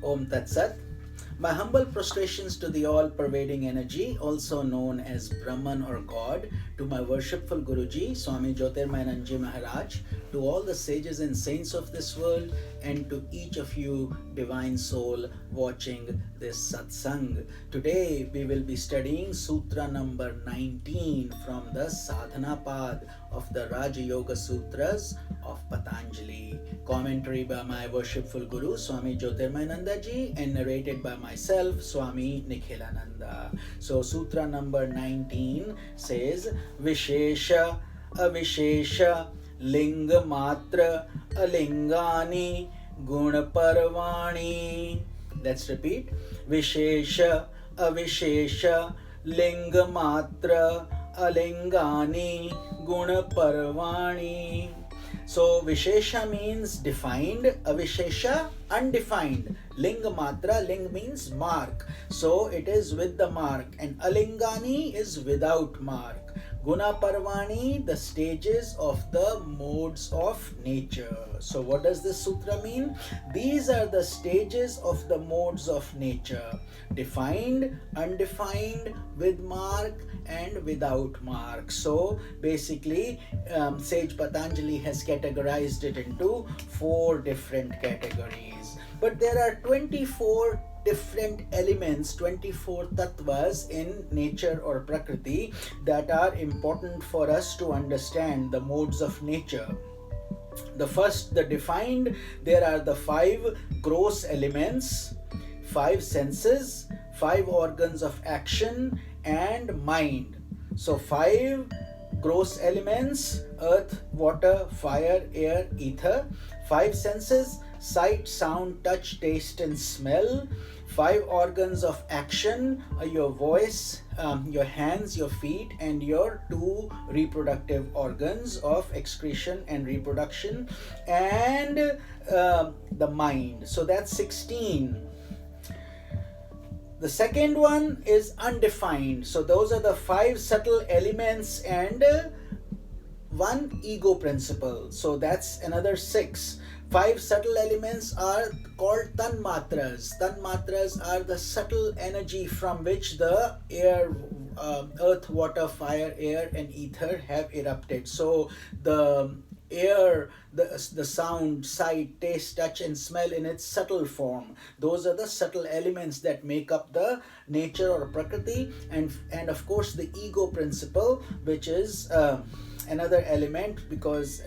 Om Tat Sat. My humble prostrations to the all-pervading energy, also known as Brahman or God, to my worshipful Guruji, Swami Jyotirmayananda Maharaj, to all the sages and saints of this world, and to each of you, divine soul, watching this satsang. Today we will be studying Sutra number 19 from the Sadhana Pad of the Raja Yoga Sutras of Patanjali. Commentary by my worshipful Guru, Swami Jyotirmayananda ji, and narrated by myself, Swami Nikhilananda. So Sutra number 19 says, Vishesha, Avishesha, Linga Matra, Alingani, Guna Parvani. Let's repeat. Vishesha, Avishesha, Linga Matra, Alingani, Guna Parvani. So Vishesha means defined, Avishesha undefined. Linga Matra, Ling means mark. So it is with the mark. And Alingani is without mark. Guna Parvani, the stages of the modes of nature. So what does this sutra mean? These are the stages of the modes of nature. Defined, undefined, with mark and without mark. So basically sage Patanjali has categorized it into 4 different categories. But there are 24 different elements, 24 tattvas in nature or prakriti that are important for us to understand the modes of nature. The first, the defined, there are the 5 gross elements, 5 senses, 5 organs of action, and mind. So 5 gross elements: earth, water, fire, air, ether. 5 senses: sight, sound, touch, taste, and smell. 5 organs of action: your voice, your hands, your feet, and your 2 reproductive organs of excretion and reproduction, and the mind. So that's 16. The second one is undefined. So those are the 5 subtle elements and 1 ego principle. So that's another 6. 5 subtle elements are called tanmatras. Tanmatras are the subtle energy from which the air, earth, water, fire, air, and ether have erupted. So the air, the sound, sight, taste, touch, and smell in its subtle form. Those are the subtle elements that make up the nature or prakriti, and of course the ego principle, which is another element, because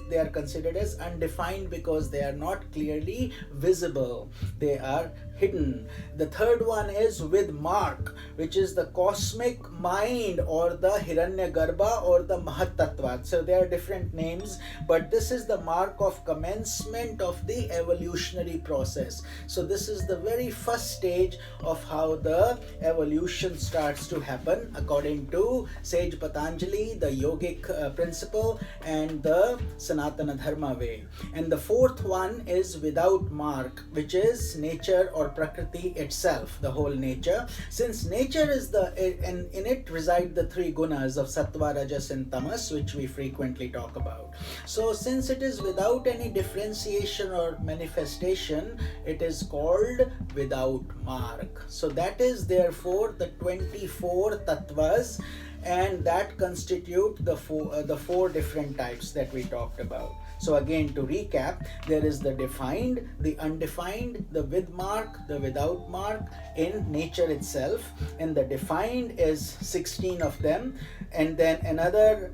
they are considered as undefined because they are not clearly visible. They are hidden. The third one is with mark, which is the cosmic mind or the Hiranyagarbha or the Mahatattva. So there are different names, but this is the mark of commencement of the evolutionary process. So this is the very first stage of how the evolution starts to happen according to sage Patanjali, the yogic principle, and the Sanatana Dharma way. And the fourth one is without mark, which is nature or prakriti itself, the whole nature. Since nature is and in it reside the 3 gunas of sattva, rajas, and tamas, which we frequently talk about. So since it is without any differentiation or manifestation, it is called without mark. So that is therefore the 24 tattvas, and that constitute the 4 different types that we talked about. So again, to recap, there is the defined, the undefined, the with mark, the without mark in nature itself, and the defined is 16 of them, and then another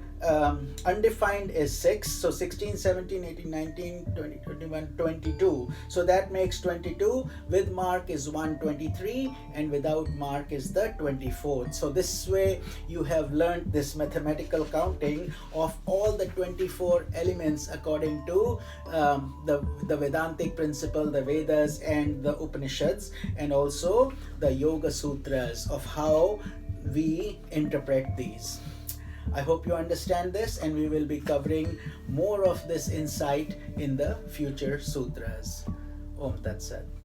undefined is 6. So 16, 17, 18, 19, 20, 21, 22. So that makes 22. With mark is 123, and without mark is the 24th. So this way you have learned this mathematical counting of all the 24 elements according to the Vedantic principle, the Vedas, and the Upanishads, and also the Yoga Sutras of how we interpret these. I hope you understand this, and we will be covering more of this insight in the future sutras. Om Tat Sat.